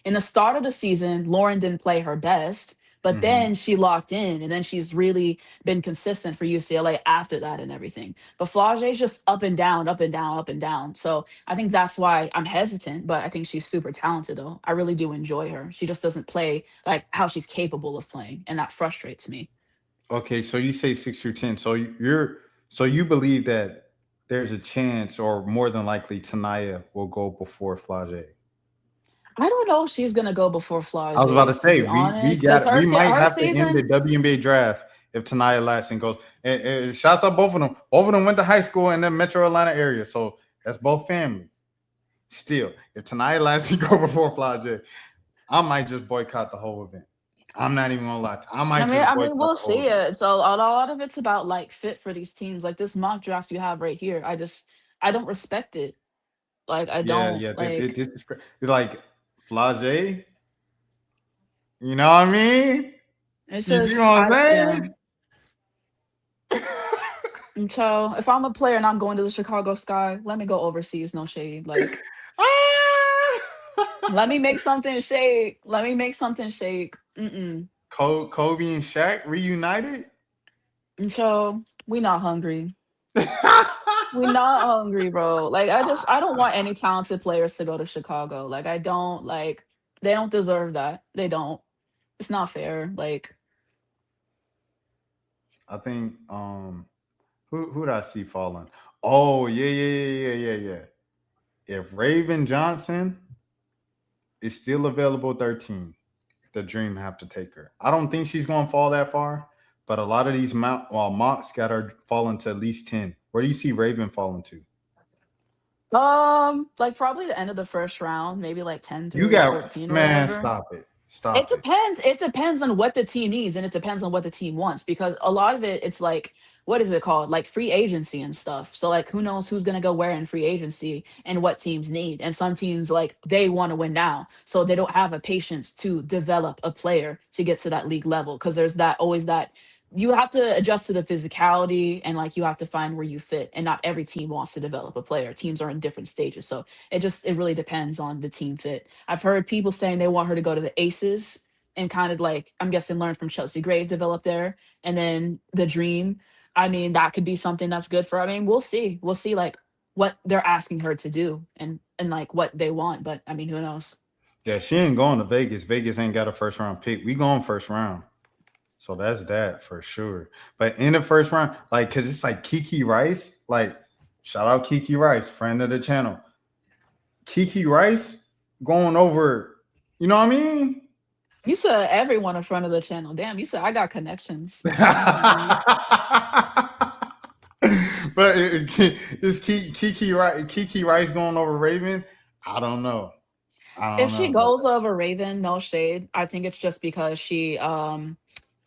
in the start of the season, Lauren didn't play her best, but Mhm. then she locked in and then she's really been consistent for UCLA after that and everything. But Flage's just up and down, up and down, up and down. So I think that's why I'm hesitant, but I think she's super talented though. I really do enjoy her. She just doesn't play like how she's capable of playing, and that frustrates me. Okay, so you say 6 through 10. So you believe that there's a chance or more than likely Tanaya will go before Flage. I don't know if she's gonna go before I was about to Flage, to say be honest, because we might her have to end the season. WNBA draft if Tanaya Latson goes. And shouts out both of them. Both of them went to high school in the Metro Atlanta area, so that's both family. Still, if Tanaya Latson go before Flage, I might just boycott the whole event. I'm not even gonna lie. I I might mean, just I mean, boycott we'll the whole see event. it. So a lot of it's about like fit for these teams. Like this mock draft you have right here, I don't respect it. Like I Yeah, don't yeah. like. This is like Flage. You know what I mean? It's You see just, what yeah. I'm saying? And so if I'm a player and I'm going to the Chicago Sky, let me go overseas. No shade. Like, let me make something shake. Let me make something shake. Mm-mm. Kobe and Shaq reunited. And so we not hungry. We not hungry, bro. Like I don't want any talented players to go to Chicago. Like I don't like they don't deserve that. They don't. It's not fair. Like I think who did I see falling? Oh yeah. If Raven Johnson is still available 13, the Dream have to take her. I don't think she's gonna fall that far, but a lot of these mocks got her falling to at least 10. Where do you see Raven falling to? like probably the end of the first round, maybe like 10 You through got 13 or man, whatever. stop it. It Stop it. depends. It depends on what the team needs and it depends on what the team wants because a lot of it it's like what is it called? Like free agency and stuff. So like who knows who's going to go where in free agency and what teams need. And some teams like they want to win now. So they don't have a patience to develop a player to get to that league level because there's that always that you have to adjust to the physicality and like you have to find where you fit and not every team wants to develop a player. Teams are in different stages. So it really depends on the team fit. I've heard people saying they want her to go to the Aces and kind of like I'm guessing learn from Chelsea Gray, develop there, and then the Dream. I mean, that could be something that's good for. I mean, we'll see. We'll see like what they're asking her to do and like what they want. But I mean, who knows? Yeah, she ain't going to Vegas. Vegas ain't got a first round pick. We going first round. So that's that for sure. But in the first round, like, cause it's like Kiki Rice, like, shout out Kiki Rice, friend of the channel. Kiki Rice going over, you know what I mean? You said everyone in front of the channel. Damn, you said I got connections. But Okay. is Kiki Rice going over Raven? I don't know. I If don't she know, but goes over Raven, no shade. I think it's just because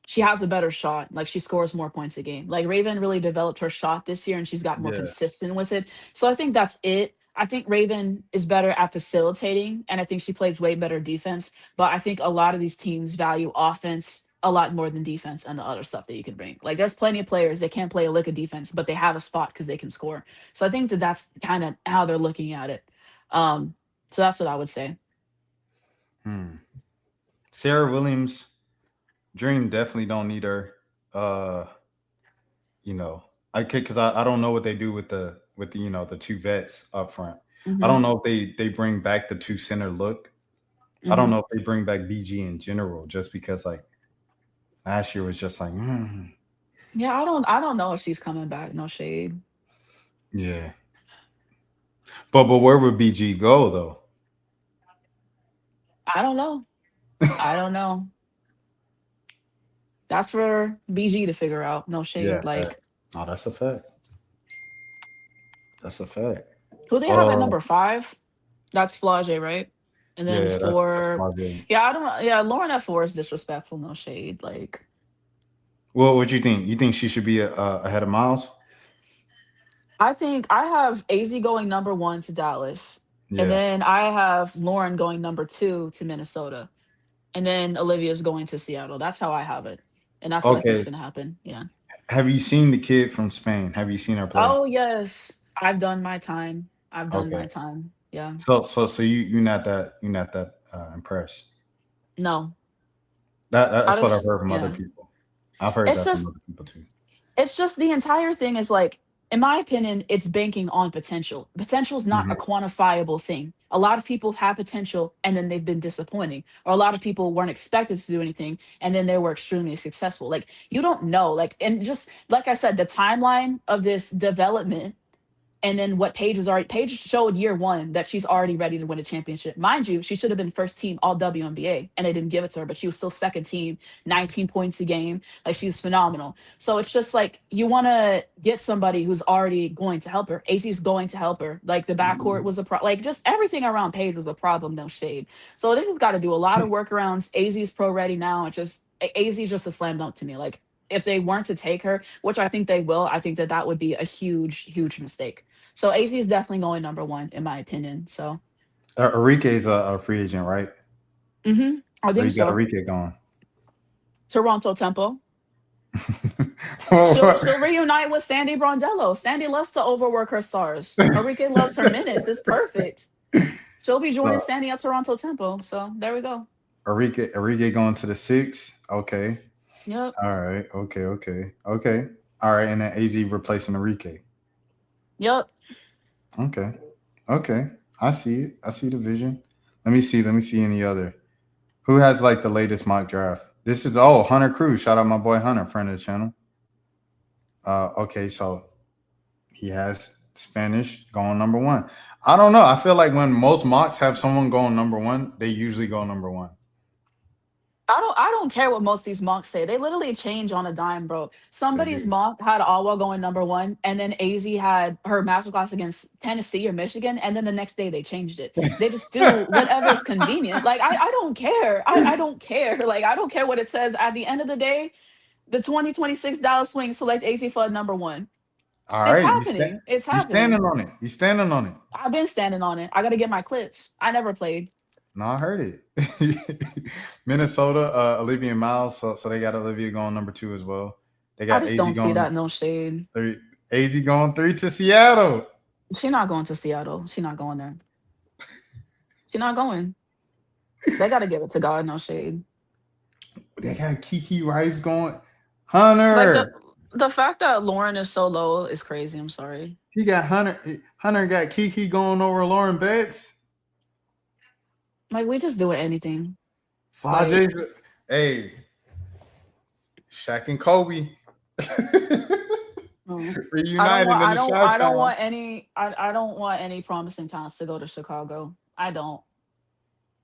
she has a better shot. Like she scores more points a game. Like Raven really developed her shot this year and she's got more yeah. consistent with it. So I think that's it. I think Raven is better at facilitating and I think she plays way better defense. But I think a lot of these teams value offense a lot more than defense and the other stuff that you can bring. Like there's plenty of players that can't play a lick of defense, but they have a spot because they can score. So I think that that's kind of how they're looking at it. So that's what I would say. Sarah Williams, Dream definitely don't need her. You know, because I don't know what they do with the the two vets up front. I Hmm. don't know if they bring back the two center look. I don't Hmm. know if they bring back BG in general, just because like last year was just like, Yeah, I don't know if she's coming back. No shade. yeah. But where would BG go though? I don't know. I don't know. That's for BG to figure out. No Yeah, shade. fact. Like, Oh, that's a fact. That's a fact. who they have at Uh, number 5? That's Flage, right? And then yeah, that's for my game. yeah, I don't yeah, Lauren at 4 is disrespectful. No shade. Like, Well, what you think? You think she should be ahead of Miles? I think I have AZ going number 1 to Dallas, and Yeah. then I have Lauren going number 2 to Minnesota, and then Olivia's going to Seattle. That's how I have it, and that's what I think is Okay. gonna happen. Yeah. Have you seen the kid from Spain? Have you seen her play? Oh yes, I've done my time. I've done Okay. my time. Yeah. So you not that impressed. No, I That's what I've just heard from other yeah. people. I've heard It's that from just other people too. it's just the entire thing is like, in my opinion, it's banking on potential. Potential is not a Mhm. quantifiable thing. A lot of people have potential and then they've been disappointing, or a lot of people weren't expected to do anything and then they were extremely successful. Like you don't know, like and just like I said, the timeline of this development. And then what Paige is already Paige showed year 1 that she's already ready to win a championship. Mind you, she should have been first team all WNBA and they didn't give it to her, but she was still second team, 19 points a game. Like she's phenomenal. So it's just like you want to get somebody who's already going to help her. AC is going to help her. Like the backcourt was like just everything around Paige was a problem, no shade. So they just got to do a lot of workarounds. AZ is pro ready now. It's just AZ is just a slam dunk to me. Like if they weren't to take her, which I think they will, I think that that would be a huge, huge mistake. So AZ is definitely going number 1 in my opinion. So Enrique's a free agent, right? I Or think you got so. Enrique going? Toronto Tempo. Well, She'll reunite with Sandy Brondello. Sandy loves to overwork her stars. Enrique loves her minutes. It's perfect. She'll be joining so Sandy at Toronto Tempo. So there we go. Enrique going to the six. Okay. Yep. All right. Okay. All right. And then AZ replacing Enrique. Yep. Okay. Okay. I see it. I see the vision. Let me see. Let me see any other. Who has like the latest mock draft? This is Hunter Cruz. Shout out my boy Hunter, friend of the channel. Okay, so he has Spanish going number one. I don't know. I feel like when most mocks have someone going number one, they usually go number one. I don't care what most of these mocks say. They literally change on a dime, bro. They Somebody's do. mock had Alwa going number one, and then AZ had her masterclass against Tennessee or Michigan, and then the next day they changed it. They just do whatever is convenient. Like I don't care. I don't care. Like I don't care what it says. At the end of the day, the 2026 Dallas Swing select AZ for number one. All It's right, happening. It's you standing happening. on it. You standing on it. I've been standing on it. I got to get my clips. I never played. No, I heard it. Minnesota, Olivia Miles. So they got Olivia going number two as well. They I got just AZ don't see going that. No shade. three. AZ going three to Seattle. She's not going to Seattle. She's not going there. She's not going. They got to give it to God. No shade. They got Kiki Rice going. Like Hunter. the fact that Lauren is so low is crazy. I'm sorry. He got Hunter. Hunter got Kiki going over Lauren Betts. Like we just doing anything. Flajay's, hey, Shaq and Kobe reunited in the I don't Chi-Town. want any. I don't want any promising talents to go to Chicago. I don't.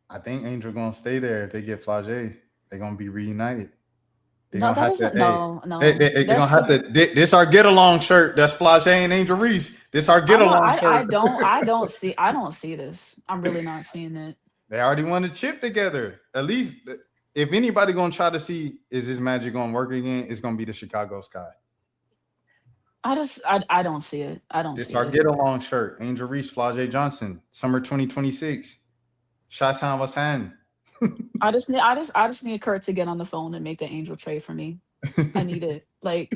I think Angel gonna stay there if they get Flajay. They're gonna be reunited. They're No, gonna that have doesn't. to. Hey, No, no. they're gonna have to. This our get along shirt. That's Flajay and Angel Reese. This our get along shirt. I don't see this. I'm really not seeing it. They already won the chip together. At least, if anybody gonna try to see is this magic gonna work again, it's gonna be the Chicago Sky. I don't see it. I don't. This see our it. get along shirt. Angel Reese, Flajay Johnson, summer 2026. Chi-Town was hand. I just need Kurt to get on the phone and make the Angel trade for me. I need it. Like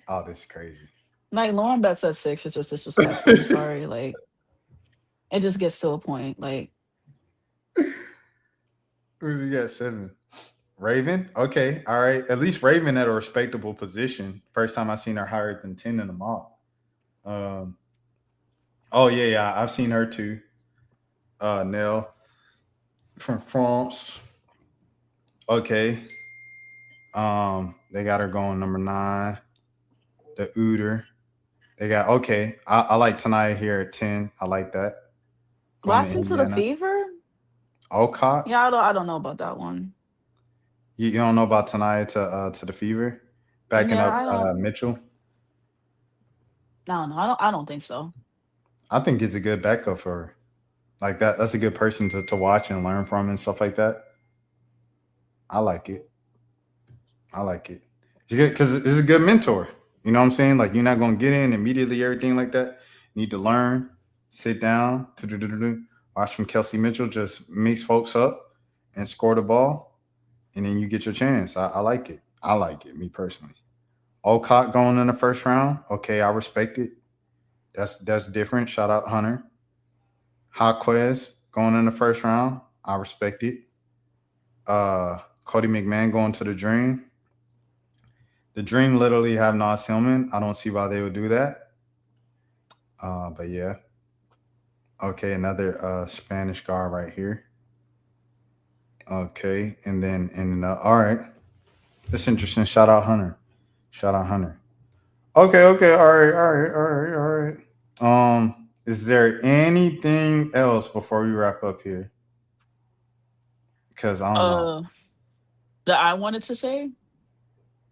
Oh, this is crazy. Like Lauren Betts at 6 is just disrespectful. I'm sorry. Like it just gets to a point. Like Who's he got 7? Raven? Okay. All right. At least Raven at a respectable position. First time I seen her higher than 10 in the mock. Oh yeah. I've seen her too. Nell from France. Okay. They got her going number 9. The Uter. They got I like Tanaya here at 10. I like that. last into the Fever? Olcott? Yeah, I don't know about that one. You don't know about Tanaya to the Fever? Backing up Mitchell? No, I don't think so. I think it's a good backup for her. Like that's a good person to watch and learn from and stuff like that. I like it. Because it's a good mentor. You know what I'm saying? Like you're not gonna get in immediately, everything like that. You need to learn, sit down, watch from Kelsey Mitchell just mix folks up and score the ball, and then you get your chance. I like it. I like it, me personally. Olcott going in the first round. Okay, I respect it. That's different. Shout out Hunter. Jaquez going in the first round. I respect it. Cody McMahon going to the Dream. The Dream literally have Nas Hillman. I don't see why they would do that. But yeah. Okay, another Spanish guard right here. Okay, and then all right. That's interesting. Shout out Hunter. Okay, all right. Is there anything else before we wrap up here? Because I don't know. That I wanted to say?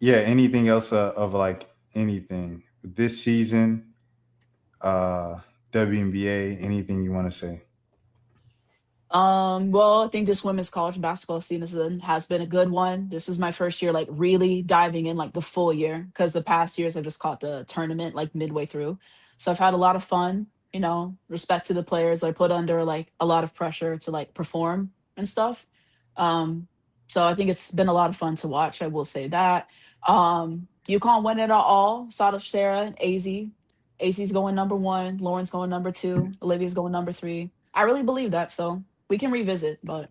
Yeah, anything else of like anything this season, WNBA, anything you want to say? Well, I think this women's college basketball season has been a good one. This is my first year, like really diving in like the full year, because the past years I've just caught the tournament like midway through. So I've had a lot of fun. respect to the players. They're put under like a lot of pressure to like perform and stuff. Um, so I think it's been a lot of fun to watch. I will say that. UConn win it all. Sada Sarah and AZ. AZ's going number one. Lauren's going number two. Olivia's going number three. I really believe that. So we can revisit, but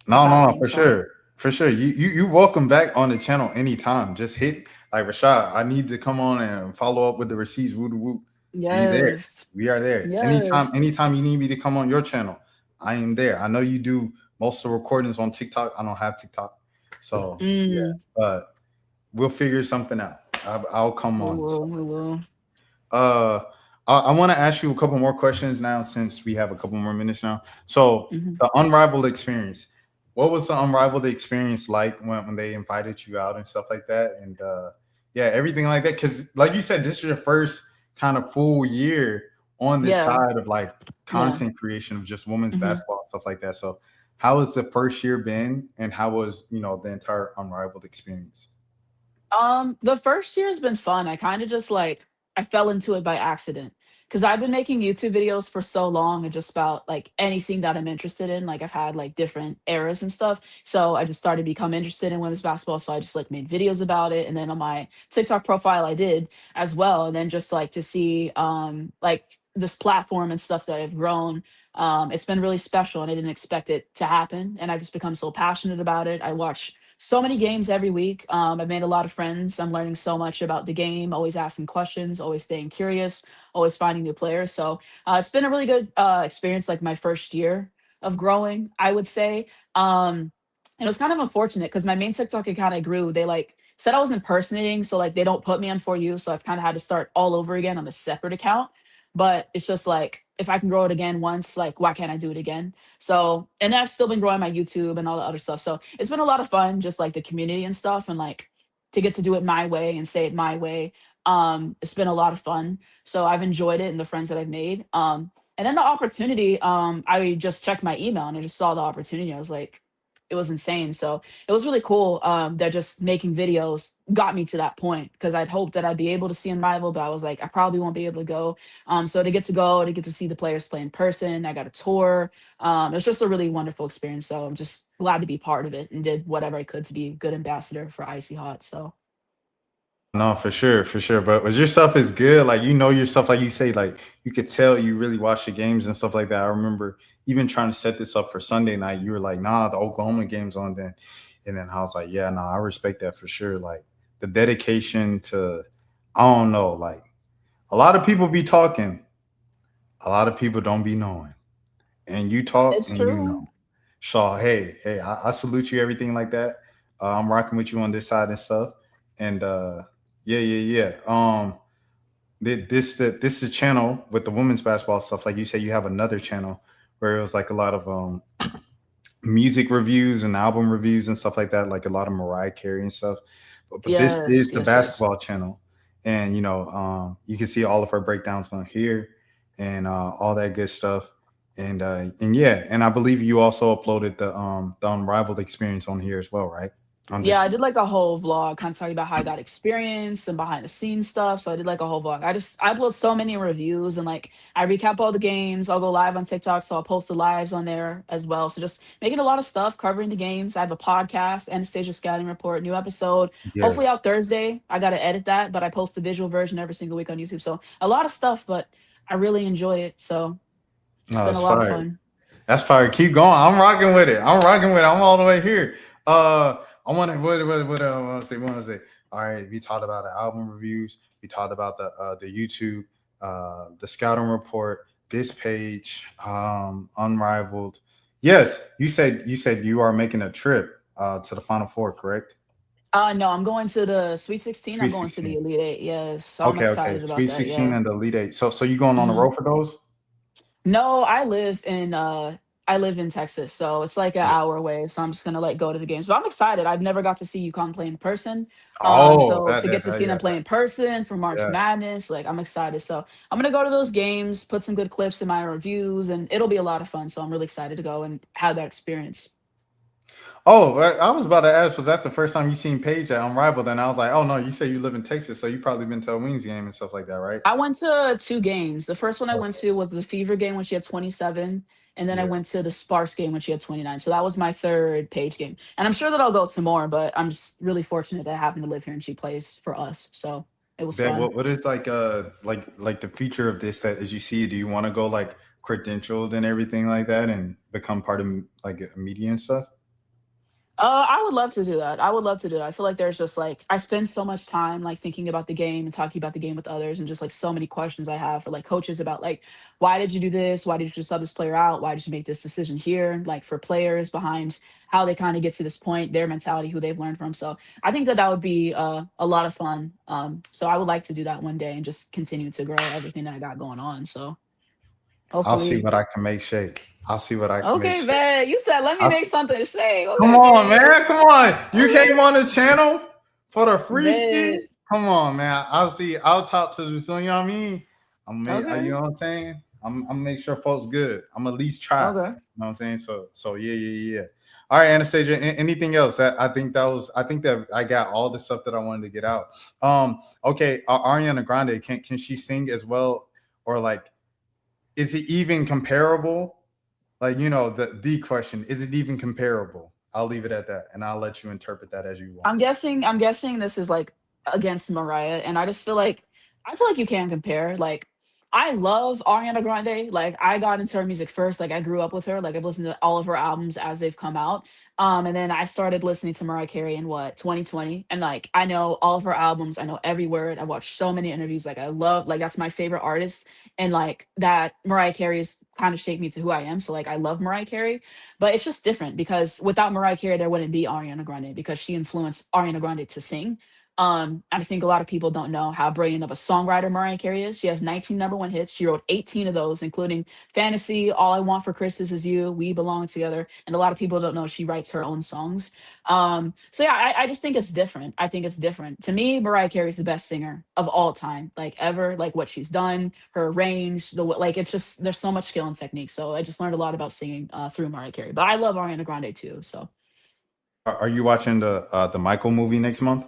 for the No, power no, no, rank. for So sure. For sure. You welcome back on the channel anytime. Just hit like Rashad. I need to come on and follow up with the receipts. Woo woo. We there. yes, We are there. yes. Anytime you need me to come on your channel, I am there. I know you do most of the recordings on TikTok. I don't have TikTok. So yeah, Mm, but we'll figure something out. I'll come we on. will. We will. Uh, I want to ask you a couple more questions now since we have a couple more minutes now. So Hmm. the unrivaled experience. What was the unrivaled experience like when they invited you out and stuff like that? And yeah, everything like that. Because like you said, this is your first kind of full year on this Yeah. side of like Yeah. content creation of just women's Hmm. basketball stuff like that. So how has the first year been, and how was the entire unrivaled experience? The first year has been fun. I kind of just like I fell into it by accident because I've been making YouTube videos for so long and just about like anything that I'm interested in. Like I've had like different eras and stuff. So I just started to become interested in women's basketball. So I just like made videos about it. And then on my TikTok profile I did as well. And then just like to see like this platform and stuff that I've grown. It's been really special and I didn't expect it to happen. And I've just become so passionate about it. I watch so many games every week. I've made a lot of friends. I'm learning so much about the game, always asking questions, always staying curious, always finding new players. So it's been a really good experience, like my first year of growing, I would say. And it was kind of unfortunate because my main TikTok account I grew, they like said I was impersonating. So like they don't put me on For You. So I've kind of had to start all over again on a separate account. But it's just like, if I can grow it again once, like, why can't I do it again? So, and I've still been growing my YouTube and all the other stuff. So it's been a lot of fun, just like the community and stuff, and like to get to do it my way and say it my way. It's been a lot of fun. So I've enjoyed it and the friends that I've made. And then the opportunity, I just checked my email and I just saw the opportunity. I was like, it was insane. So it was really cool that just making videos got me to that point because I'd hoped that I'd be able to see Unrivaled, but I was like, I probably won't be able to go. So to get to go, to get to see the players play in person, I got a tour. It was just a really wonderful experience. So I'm just glad to be part of it and did whatever I could to be a good ambassador for Icy Hot. So No, for sure, for sure. But your stuff is good. Like your stuff, like you say, like you could tell you really watch the games and stuff like that. I remember even trying to set this up for Sunday night. You were like, "Nah, the Oklahoma game's on then," and then I was like, "Yeah, no, I respect that for sure." Like the dedication to, I don't know, like a lot of people be talking, a lot of people don't be knowing, and you talk it's and you true. know. So hey, I salute you, everything like that. I'm rocking with you on this side and stuff, and yeah. This is a channel with the women's basketball stuff. Like you said, you have another channel where it was like a lot of music reviews and album reviews and stuff like that, like a lot of Mariah Carey and stuff. But this Yes, is the yes, yes. basketball channel, and you can see all of her breakdowns on here and all that good stuff. And yeah, and I believe you also uploaded the Unrivaled experience on here as well, right? On Yeah, this I one. did like a whole vlog kind of talking about how I got experience and behind the scenes stuff. So I did like a whole vlog. I upload so many reviews and like I recap all the games. I'll go live on TikTok, so I'll post the lives on there as well. So just making a lot of stuff covering the games. I have a podcast, Anastasia Scouting Report, new episode, hopefully Yes. out Thursday. I gotta edit that, but I post the visual version every single week on YouTube. So a lot of stuff, but I really enjoy it. So it's No, been a it's lot of fire. fun. That's fire. Keep going. I'm rocking with it. I'm rocking with it. I'm all the way here. I want to what I want to say. Want to say. All right. We talked about the album reviews. We talked about the YouTube, the scouting report, this page, unrivaled. Yes, you said you are making a trip to the Final Four, correct? No, I'm going to the Sweet 16. I'm Sweet going to the 16. Elite Eight. Yes, so I'm Okay. excited about Sweet that. 16 Yeah. and the Elite Eight. So you going on the Mhm. road for those? No, I live in Texas, so it's like an hour away. So I'm just gonna like go to the games. But I'm excited. I've never got to see UConn play in person. Oh, So that to that, get to that see them yeah, play in person for March yeah. Madness, like I'm excited. So I'm gonna go to those games, put some good clips in my reviews, and it'll be a lot of fun. So I'm really excited to go and have that experience. Oh, I was about to ask, was that the first time you seen Paige at Unrivaled? And I was like, oh no, you say you live in Texas, so you probably been to a Wings game and stuff like that, right? I went to 2 games. The first one I went Okay. to was the Fever game when she had 27, and then I Yeah. went to the Sparks game when she had 29. So that was my third Page game, and I'm sure that I'll go to more. But I'm just really fortunate that I happen to live here and she plays for us, so it was Bet fun. what is like the feature of this that as you see, do you want to go like credentialed and everything like that and become part of like media and stuff? I would love to do that. I would love to do that. I feel like there's just like I spend so much time like thinking about the game and talking about the game with others, and just like so many questions I have for like coaches about like why did you do this? Why did you sub this player out? Why did you make this decision here? Like for players behind how they kind of get to this point, their mentality, who they've learned from. So I think that that would be a lot of fun. So I would like to do that one day and just continue to grow everything that I got going on. So I'll see hopefully, what I can make shake. I'll see what I can make okay, shake. man. You said let me I, make something shake. come Okay, on, man. man. Come on. You Okay, came on the channel for the free ski. man. Come on, man. I'll see. I'll talk to the, so you know what I mean? I'm make, you Okay. know what I'm saying? I'm make sure folks good. I'm at least try. You Okay. know what I'm saying? So yeah. All right, Anastasia. Anything else? That I think that was. I think that I got all the stuff that I wanted to get out. Okay. Ariana Grande, can she sing as well, or like, is it even comparable? Like, the question, is it even comparable? I'll leave it at that, and I'll let you interpret that as you want. I'm guessing this is like against Mariah, and I feel like you can compare. Like I love Ariana Grande. Like I got into her music first. Like I grew up with her. Like I've listened to all of her albums as they've come out. And then I started listening to Mariah Carey in what 2020. And like I know all of her albums. I know every word. I watched so many interviews. Like I love like that's my favorite artist. And like that Mariah Carey has kind of shaped me to who I am. So like I love Mariah Carey, but it's just different because without Mariah Carey, there wouldn't be Ariana Grande because she influenced Ariana Grande to sing. I think a lot of people don't know how brilliant of a songwriter Mariah Carey is. She has 19 number one hits. She wrote 18 of those, including Fantasy, All I Want for Christmas Is You, We Belong Together. And a lot of people don't know she writes her own songs. So yeah, I just think it's different. I think it's different. To me, Mariah Carey's the best singer of all time, like ever, like what she's done, her range, like it's just, there's so much skill and technique. So I just learned a lot about singing through Mariah Carey. But I love Ariana Grande too. So Are you watching the Michael movie next month?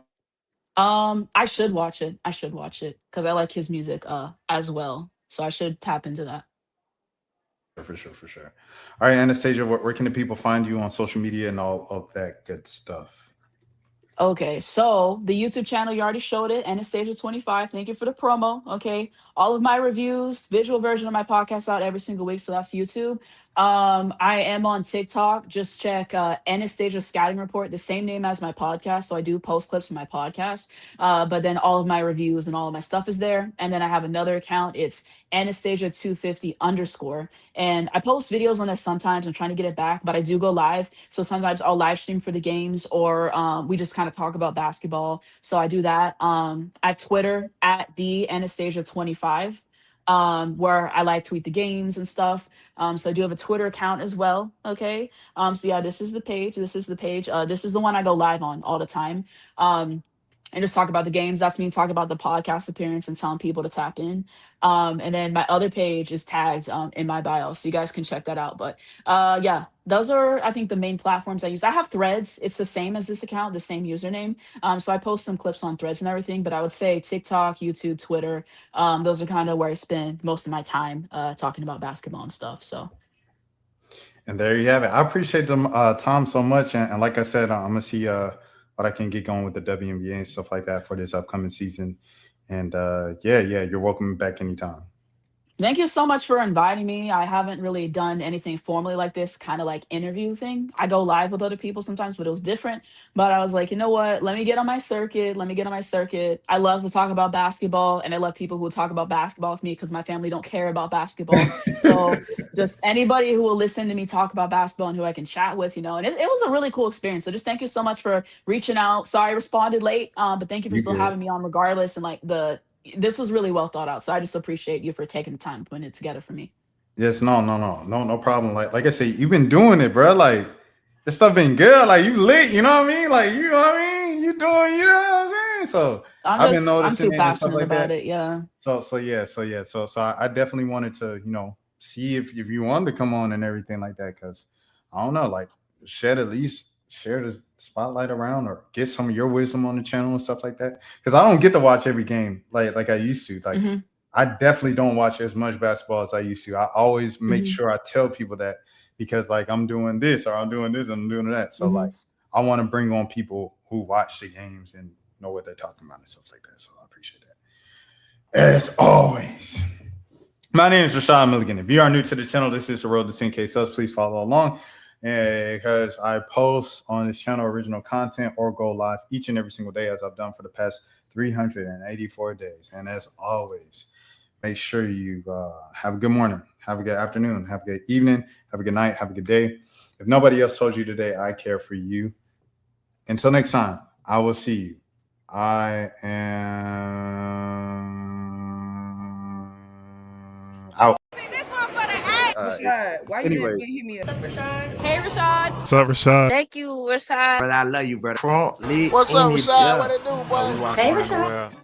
I should watch it. I should watch it because I like his music as well. So I should tap into that. For sure. All right, Anastasia, where can the people find you on social media and all of that good stuff? Okay, so the YouTube channel, you already showed it, Anastasia25. Thank you for the promo. Okay. All of my reviews, visual version of my podcast out every single week. So that's YouTube. I am on TikTok. Just check Anastasia Scouting Report, the same name as my podcast. So I do post clips from my podcast. But then all of my reviews and all of my stuff is there. And then I have another account. It's Anastasia250 underscore. And I post videos on there sometimes. I'm trying to get it back, but I do go live. So sometimes I'll live stream for the games, or we just kind of talk about basketball. So I do that. I have Twitter at the Anastasia25, where I like tweet the games and stuff. So I do have a Twitter account as well. Okay. So yeah, this is the page. This is the page. This is the one I go live on all the time. Um, and just talk about the games. That's me talk about the podcast appearance and telling people to tap in. And then my other page is tagged in my bio, so you guys can check that out. But yeah, those are I think the main platforms I use. I have Threads. It's the same as this account, the same username. So I post some clips on Threads and everything. But I would say TikTok, YouTube, Twitter. Those are kind of where I spend most of my time talking about basketball and stuff. So And there you have it. I appreciate them, Tom, so much. And like I said, I'm gonna see what I can get going with the WNBA and stuff like that for this upcoming season. And yeah, you're welcome back anytime. thank you so much for inviting me. I haven't really done anything formally like this, kind of like interview thing. I go live with other people sometimes, but it was different. But I was like, you know what? Let me get on my circuit. Let me get on my circuit. I love to talk about basketball, and I love people who will talk about basketball with me because my family don't care about basketball. So just anybody who will listen to me talk about basketball and who I can chat with, and it was a really cool experience. So just thank you so much for reaching out. Sorry I responded late, but thank you for You still good? having me on regardless. And like this was really well thought out. So I just appreciate you for taking the time putting it together for me. Yes, no problem. Like I said, you've been doing it, bro. Like this stuff been good. Like you lit, you know what I mean? Like you know what I mean? You doing, you know what I'm saying? So I've been I'm noticing too it and stuff passionate like about that. it. Yeah. So I definitely wanted to, see if you wanted to come on and everything like that, because I don't know, like share the spotlight around or get some of your wisdom on the channel and stuff like that. Because I don't get to watch every game like I used to. Like I definitely don't watch as much basketball as I used to. I always make sure I tell people that because like I'm doing this or I'm doing this and I'm doing that. So like I want to bring on people who watch the games and know what they're talking about and stuff like that. So I appreciate that. As always, my name is Rashad Milligan. If you are new to the channel, this is the road to 10K subs. Please follow along because I post on this channel original content or go live each and every single day as I've done for the past 384 days. And as always, make sure you have a good morning, have a good afternoon, have a good evening, have a good night, have a good day. If nobody else told you today, I care for you. Until next time, I will see you. I am out. Rashad, why you didn't hit me up? What's up, Rashad? Hey, Rashad. What's up, Rashad? Thank you, Rashad. Brother, I love you, brother. What's up, Rashad? What it do, boy? Hey, Rashad.